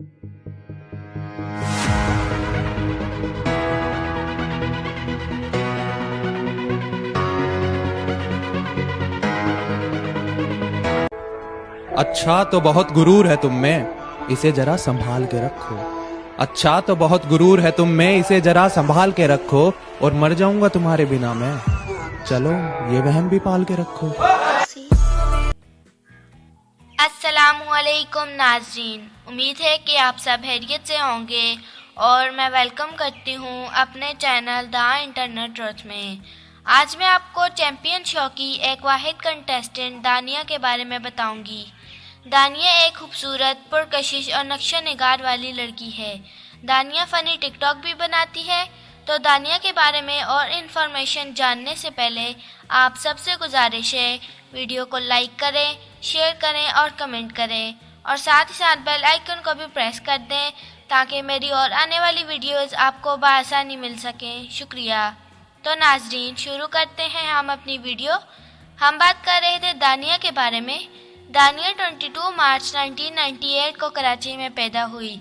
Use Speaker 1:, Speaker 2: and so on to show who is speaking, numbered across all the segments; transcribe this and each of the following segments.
Speaker 1: अच्छा तो बहुत गुरूर है तुम में, इसे जरा संभाल के रखो। अच्छा तो बहुत गुरूर है तुम में, इसे जरा संभाल के रखो। और मर जाऊंगा तुम्हारे बिना मैं, चलो ये वहम भी पाल के रखो।
Speaker 2: अस्सलामुअलैकुम नाज़रीन, उम्मीद है कि आप सब खैरियत से होंगे और मैं वेलकम करती हूँ अपने चैनल द इंटरनेट ट्रुथ में। आज मैं आपको चैंपियन शो की एक वाहिद कंटेस्टेंट दानिया के बारे में बताऊंगी। दानिया एक खूबसूरत, पुरकशिश और नक्शा निगार वाली लड़की है। दानिया फ़नी टिकटॉक भी बनाती है। तो दानिया के बारे में और इन्फॉर्मेशन जानने से पहले आप सबसे गुजारिश है वीडियो को लाइक करें, शेयर करें और कमेंट करें और साथ ही साथ बेल आइकन को भी प्रेस कर दें ताकि मेरी और आने वाली वीडियोस आपको बआसानी मिल सकें। शुक्रिया। तो नाजरीन, शुरू करते हैं हम अपनी वीडियो। हम बात कर रहे थे दानिया के बारे में। दानिया 22 मार्च 1998 को कराची में पैदा हुई।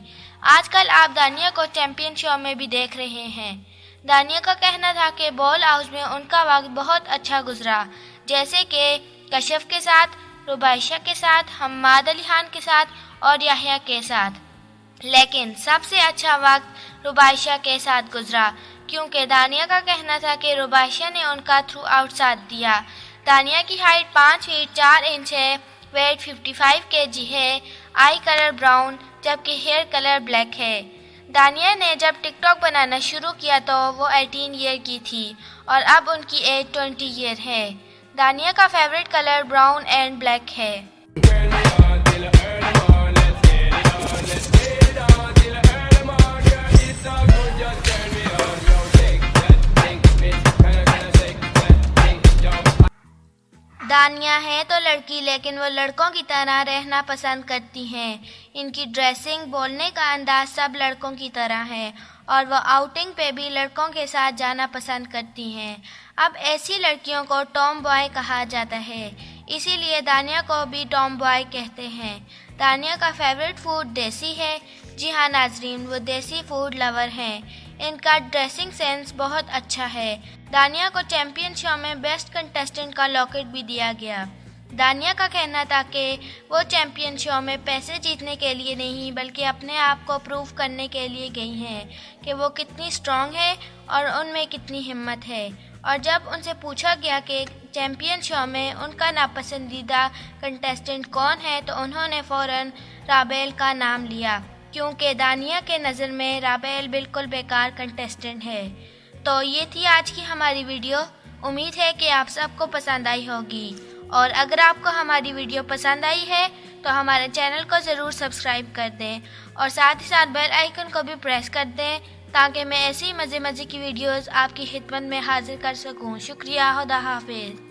Speaker 2: आजकल आप दानिया को चैंपियन शो में भी देख रहे हैं। दानिया का कहना था कि बॉल हाउस में उनका वक्त बहुत अच्छा गुजरा, जैसे कि कशिफ के साथ, रुबाइशा के साथ, हम्माद अली खान के साथ और याहिया के साथ। लेकिन सबसे अच्छा वक्त रुबाइशा के साथ गुजरा, क्योंकि दानिया का कहना था कि रुबाइशा ने उनका थ्रू आउट साथ दिया। दानिया की हाइट 5 फीट 4 इंच है, वेट 55 kg है, आई कलर ब्राउन जबकि हेयर कलर ब्लैक है। दानिया ने जब टिकटॉक बनाना शुरू किया तो वो 18 ईयर की थी और अब उनकी एज 20 ईयर है। दानिया का favourite colour brown and black है। दानिया है तो लड़की, लेकिन वो लड़कों की तरह रहना पसंद करती हैं। इनकी ड्रेसिंग, बोलने का अंदाज सब लड़कों की तरह है और वो आउटिंग पे भी लड़कों के साथ जाना पसंद करती हैं। अब ऐसी लड़कियों को टॉम बॉय कहा जाता है, इसीलिए दानिया को भी टॉम बॉय कहते हैं। दानिया का फेवरेट फूड देसी है। जी हाँ नाजरीन, वो देसी फूड लवर हैं। इनका ड्रेसिंग सेंस बहुत अच्छा है। दानिया को चैंपियन शो में बेस्ट कंटेस्टेंट का लॉकेट भी दिया गया। दानिया का कहना था कि वो चैंपियन शो में पैसे जीतने के लिए नहीं, बल्कि अपने आप को प्रूव करने के लिए गई हैं कि वो कितनी स्ट्रॉन्ग है और उनमें कितनी हिम्मत है। और जब उनसे पूछा गया कि चैंपियन शो में उनका नापसंदीदा कंटेस्टेंट कौन है, तो उन्होंने फ़ौरन राबेल का नाम लिया, क्योंकि दानिया के नज़र में राबेल बिल्कुल बेकार कंटेस्टेंट है। तो ये थी आज की हमारी वीडियो। उम्मीद है कि आप सबको पसंद आई होगी और अगर आपको हमारी वीडियो पसंद आई है तो हमारे चैनल को ज़रूर सब्सक्राइब कर दें और साथ ही साथ बेल आइकन को भी प्रेस कर दें ताकि मैं ऐसी मज़े की वीडियोस आपकी खिदमत में हाजिर कर सकूं। शुक्रिया। खुदा हाफिज़।